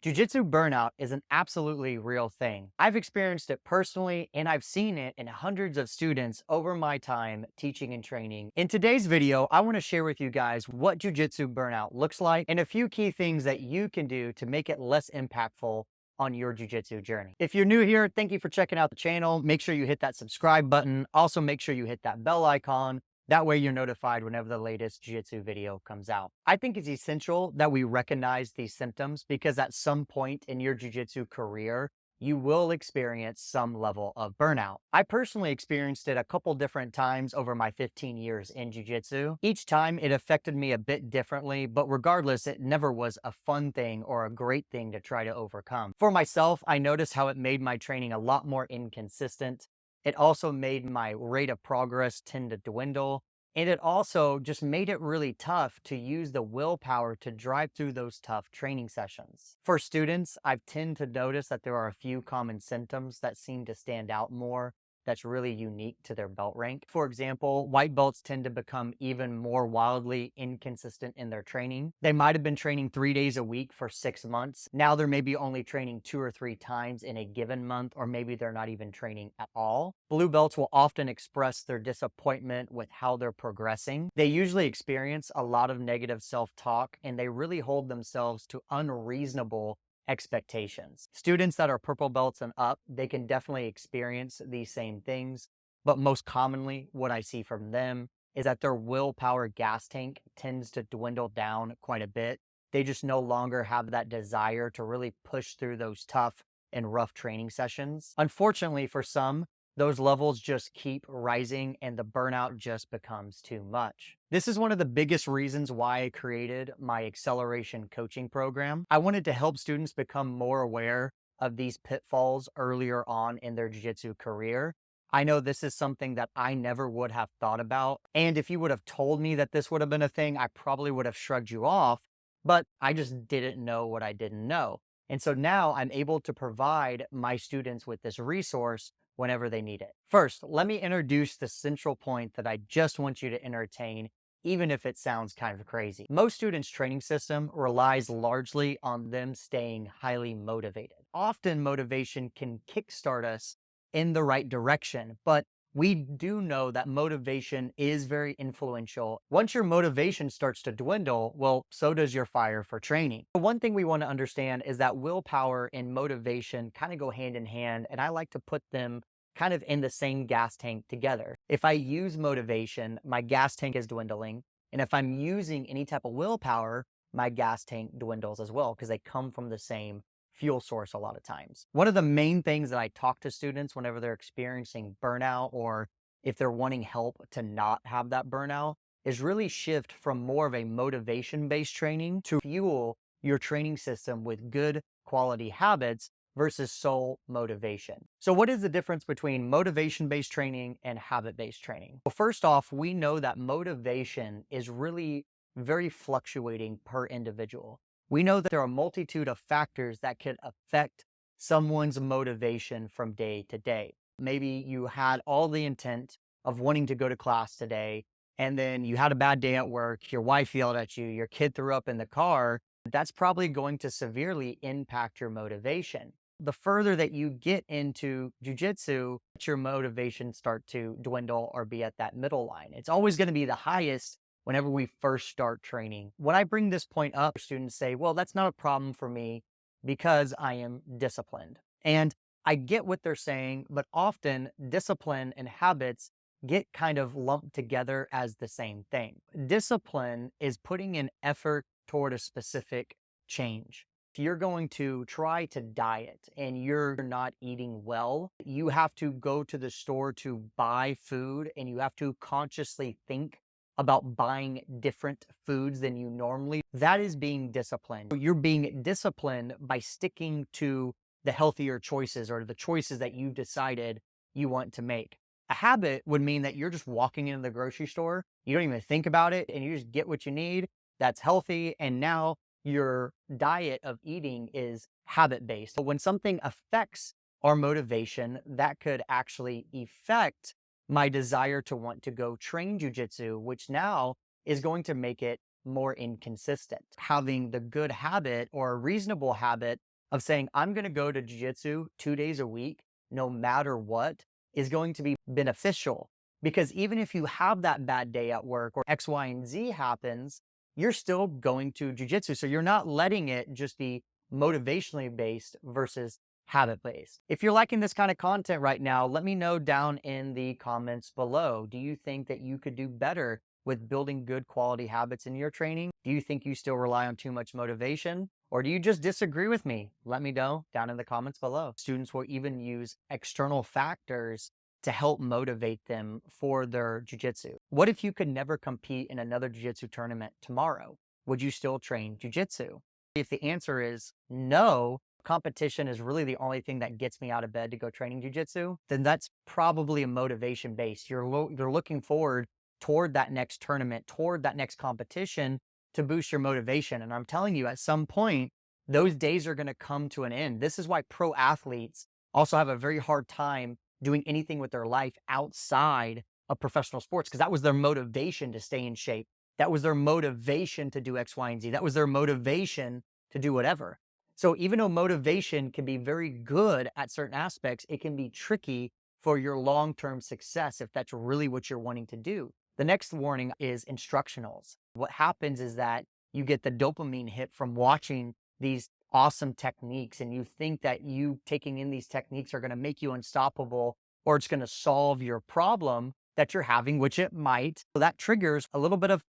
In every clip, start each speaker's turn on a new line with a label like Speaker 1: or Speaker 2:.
Speaker 1: Jiu-jitsu burnout is an absolutely real thing. I've experienced it personally, and I've seen it in hundreds of students over my time teaching and training. In today's video, I want to share with you guys what jiu-jitsu burnout looks like and a few key things that you can do to make it less impactful on your jiu-jitsu journey. If you're new here, thank you for checking out the channel. Make sure you hit that subscribe button. Also, make sure you hit that bell icon. That way you're notified whenever the latest jiu-jitsu video comes out. I think it's essential that we recognize these symptoms because at some point in your jiu-jitsu career, you will experience some level of burnout. I personally experienced it a couple different times over my 15 years in jiu-jitsu. Each time it affected me a bit differently, but regardless, it never was a fun thing or a great thing to try to overcome. For myself, I noticed how it made my training a lot more inconsistent. It also made my rate of progress tend to dwindle. And it also just made it really tough to use the willpower to drive through those tough training sessions. For students, I tend to notice that there are a few common symptoms that seem to stand out more that's really unique to their belt rank. For example, white belts tend to become even more wildly inconsistent in their training. They might have been training 3 days a week for 6 months. Now they're maybe only training 2 or 3 times in a given month, or maybe they're not even training at all. Blue belts will often express their disappointment with how they're progressing. They usually experience a lot of negative self-talk, and they really hold themselves to unreasonable expectations. Students that are purple belts and up, they can definitely experience these same things, but most commonly what I see from them is that their willpower gas tank tends to dwindle down quite a bit. They just no longer have that desire to really push through those tough and rough training sessions. Unfortunately for some, those levels just keep rising and the burnout just becomes too much. This is one of the biggest reasons why I created my acceleration coaching program. I wanted to help students become more aware of these pitfalls earlier on in their jiu-jitsu career. I know this is something that I never would have thought about. And if you would have told me that this would have been a thing, I probably would have shrugged you off, but I just didn't know what I didn't know. And so now I'm able to provide my students with this resource whenever they need it. First, let me introduce the central point that I just want you to entertain, even if it sounds kind of crazy. Most students' training system relies largely on them staying highly motivated. Often motivation can kickstart us in the right direction, but we do know that motivation is very influential. Once your motivation starts to dwindle, well, so does your fire for training. One thing we want to understand is that willpower and motivation kind of go hand in hand, and I like to put them kind of in the same gas tank together. If I use motivation, my gas tank is dwindling. And if I'm using any type of willpower, my gas tank dwindles as well because they come from the same fuel source a lot of times. One of the main things that I talk to students whenever they're experiencing burnout or if they're wanting help to not have that burnout is really shift from more of a motivation-based training to fuel your training system with good quality habits versus sole motivation. So what is the difference between motivation-based training and habit-based training? Well, first off, we know that motivation is really very fluctuating per individual. We know that there are a multitude of factors that could affect someone's motivation from day to day. Maybe you had all the intent of wanting to go to class today, and then you had a bad day at work, your wife yelled at you, your kid threw up in the car. That's probably going to severely impact your motivation. The further that you get into jiu-jitsu, your motivation start to dwindle or be at that middle line. It's always going to be the highest whenever we first start training. When I bring this point up, students say, well, that's not a problem for me because I am disciplined. And I get what they're saying, but often discipline and habits get kind of lumped together as the same thing. Discipline is putting in effort toward a specific change. If you're going to try to diet and you're not eating well, you have to go to the store to buy food and you have to consciously think about buying different foods than you normally. That is being disciplined. You're being disciplined by sticking to the healthier choices or the choices that you've decided you want to make. A habit would mean that you're just walking into the grocery store, you don't even think about it, and you just get what you need that's healthy, and now your diet of eating is habit-based. But when something affects our motivation, that could actually affect my desire to want to go train jujitsu, which now is going to make it more inconsistent. Having the good habit or a reasonable habit of saying, I'm going to go to jiu-jitsu 2 days a week, no matter what, is going to be beneficial. Because even if you have that bad day at work or X, Y, and Z happens, you're still going to jiu-jitsu. So you're not letting it just be motivationally based versus habit based. If you're liking this kind of content right now, let me know down in the comments below. Do you think that you could do better with building good quality habits in your training? Do you think you still rely on too much motivation? Or do you just disagree with me? Let me know down in the comments below. Students will even use external factors to help motivate them for their jiu-jitsu. What if you could never compete in another jiu-jitsu tournament tomorrow? Would you still train jiu-jitsu? If the answer is no, competition is really the only thing that gets me out of bed to go training jiu-jitsu, then that's probably a motivation base. You're looking forward toward that next tournament, toward that next competition to boost your motivation. And I'm telling you, at some point, those days are going to come to an end. This is why pro athletes also have a very hard time doing anything with their life outside of professional sports, because that was their motivation to stay in shape. That was their motivation to do X, Y, and Z. That was their motivation to do whatever. So even though motivation can be very good at certain aspects, it can be tricky for your long-term success if that's really what you're wanting to do. The next warning is instructionals. What happens is that you get the dopamine hit from watching these awesome techniques, and you think that you taking in these techniques are going to make you unstoppable, or it's going to solve your problem that you're having, which it might. So that triggers a little bit of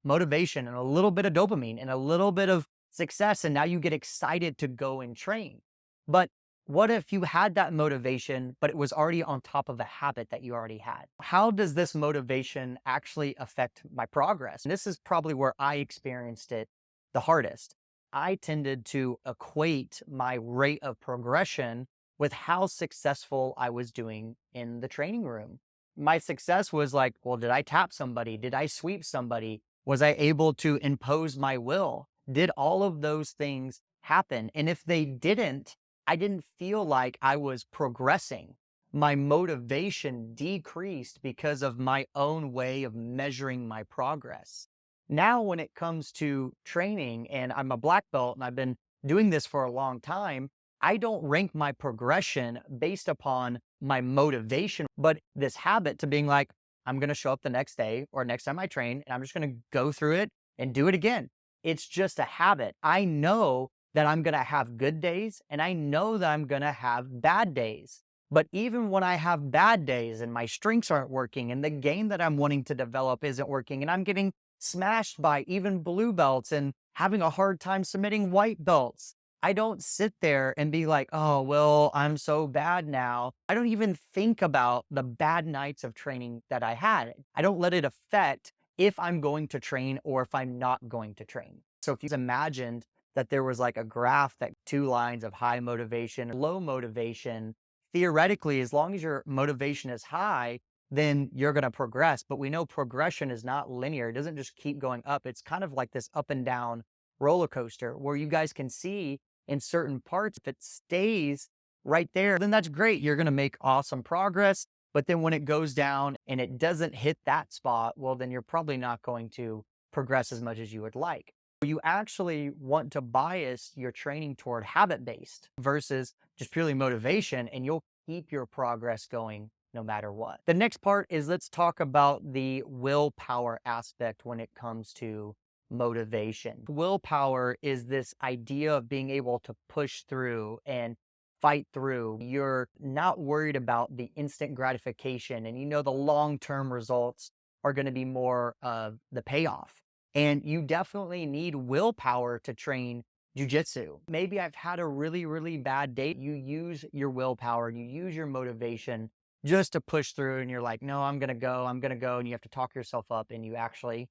Speaker 1: motivation and a little bit of dopamine and a little bit of success. And now you get excited to go and train. But what if you had that motivation, but it was already on top of a habit that you already had? How does this motivation actually affect my progress? And this is probably where I experienced it the hardest. I tended to equate my rate of progression with how successful I was doing in the training room. My success was like, well, did I tap somebody? Did I sweep somebody? Was I able to impose my will? Did all of those things happen? And if they didn't, I didn't feel like I was progressing. My motivation decreased because of my own way of measuring my progress. Now, when it comes to training, and I'm a black belt and I've been doing this for a long time, I don't rank my progression based upon my motivation, but this habit to being like, I'm going to show up the next day or next time I train, and I'm just going to go through it and do it again. It's just a habit. I know that I'm going to have good days, and I know that I'm going to have bad days. But even when I have bad days and my strengths aren't working and the game that I'm wanting to develop isn't working, and I'm getting smashed by even blue belts and having a hard time submitting white belts, I don't sit there and be like, oh, well, I'm so bad now. I don't even think about the bad nights of training that I had. I don't let it affect if I'm going to train or if I'm not going to train. So if you imagined that there was like a graph that 2 lines of high motivation, low motivation, theoretically, as long as your motivation is high, then you're going to progress. But we know progression is not linear. It doesn't just keep going up. It's kind of like this up and down roller coaster where you guys can see in certain parts, if it stays right there, then that's great. You're going to make awesome progress. But then when it goes down and it doesn't hit that spot, well, then you're probably not going to progress as much as you would like. You actually want to bias your training toward habit-based versus just purely motivation, and you'll keep your progress going no matter what. The next part is, let's talk about the willpower aspect when it comes to motivation. Willpower is this idea of being able to push through and fight through. You're not worried about the instant gratification, and you know the long-term results are going to be more of the payoff. And you definitely need willpower to train jiu-jitsu. Maybe I've had a really, really bad day. You use your willpower, you use your motivation just to push through, and you're like, no, I'm going to go, and you have to talk yourself up and you actually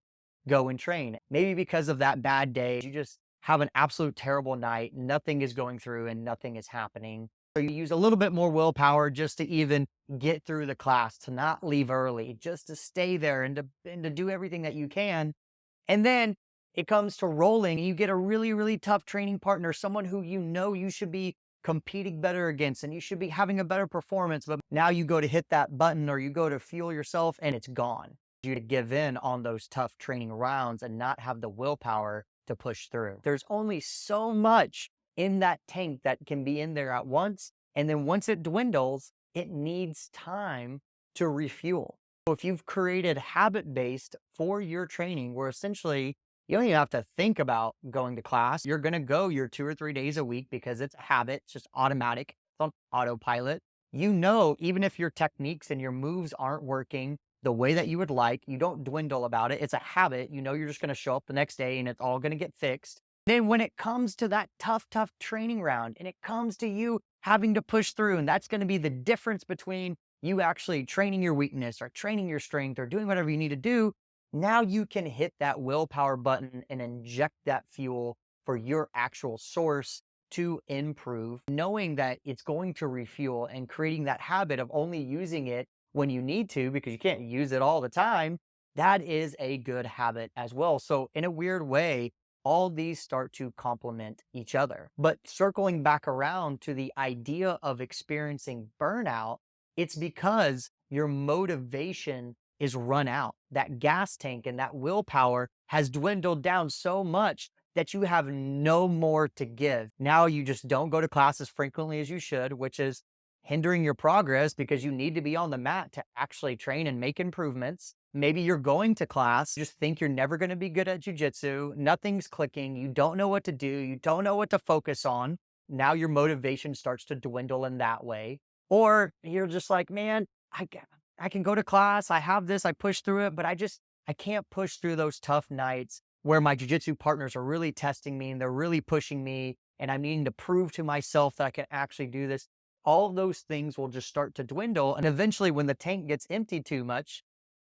Speaker 1: go and train. Maybe because of that bad day, you just have an absolute terrible night, nothing is going through and nothing is happening. So you use a little bit more willpower just to even get through the class, to not leave early, just to stay there and to do everything that you can. And then it comes to rolling, and you get a really, really tough training partner, someone who you know you should be competing better against and you should be having a better performance. But now you go to hit that button or you go to fuel yourself and it's gone. You to give in on those tough training rounds and not have the willpower to push through. There's only so much in that tank that can be in there at once. And then once it dwindles, it needs time to refuel. So if you've created habit-based for your training, where essentially you don't even have to think about going to class, you're going to go your 2 or 3 days a week because it's a habit, it's just automatic, it's on autopilot. You know, even if your techniques and your moves aren't working the way that you would like, you don't dwindle about it. It's a habit. You know, you're just going to show up the next day and it's all going to get fixed. Then when it comes to that tough training round and it comes to you having to push through, and that's going to be the difference between you actually training your weakness or training your strength or doing whatever you need to do, now you can hit that willpower button and inject that fuel for your actual source to improve, knowing that it's going to refuel and creating that habit of only using it when you need to, because you can't use it all the time. That is a good habit as well. So in a weird way, all these start to complement each other. But circling back around to the idea of experiencing burnout, it's because your motivation is run out. That gas tank and that willpower has dwindled down so much that you have no more to give. Now you just don't go to class as frequently as you should, which is hindering your progress because you need to be on the mat to actually train and make improvements. Maybe you're going to class, just think you're never going to be good at jujitsu, nothing's clicking, you don't know what to do, you don't know what to focus on. Now your motivation starts to dwindle in that way. Or you're just like, man, I can go to class, I have this, I push through it, but I can't push through those tough nights where my jujitsu partners are really testing me and they're really pushing me and I'm needing to prove to myself that I can actually do this. All of those things will just start to dwindle. And eventually when the tank gets emptied too much,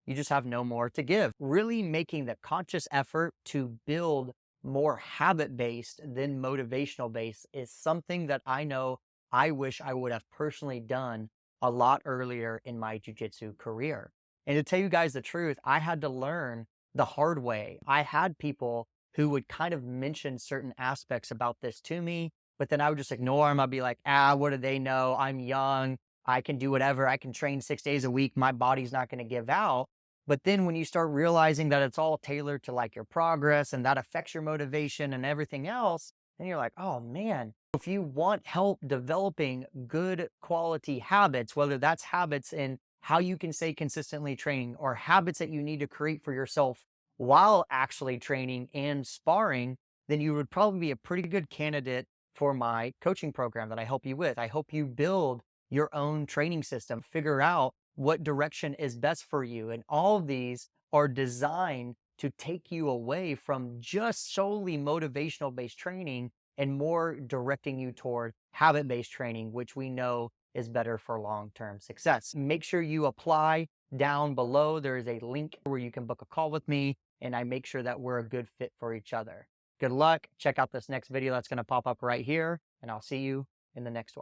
Speaker 1: you just have no more to give. Really making the conscious effort to build more habit-based than motivational-based is something that I know I wish I would have personally done a lot earlier in my jiu-jitsu career. And to tell you guys the truth, I had to learn the hard way. I had people who would kind of mention certain aspects about this to me, but then I would just ignore them. I'd be like, what do they know? I'm young. I can do whatever. I can train 6 days a week. My body's not going to give out. But then when you start realizing that it's all tailored to like your progress and that affects your motivation and everything else, then you're like, oh man, if you want help developing good quality habits, whether that's habits in how you can stay consistently training or habits that you need to create for yourself while actually training and sparring, then you would probably be a pretty good candidate for my coaching program that I help you with. I help you build your own training system, figure out what direction is best for you. And all of these are designed to take you away from just solely motivational based training and more directing you toward habit based training, which we know is better for long term success. Make sure you apply down below. There is a link where you can book a call with me, and I make sure that we're a good fit for each other. Good luck. Check out this next video that's going to pop up right here, and I'll see you in the next one.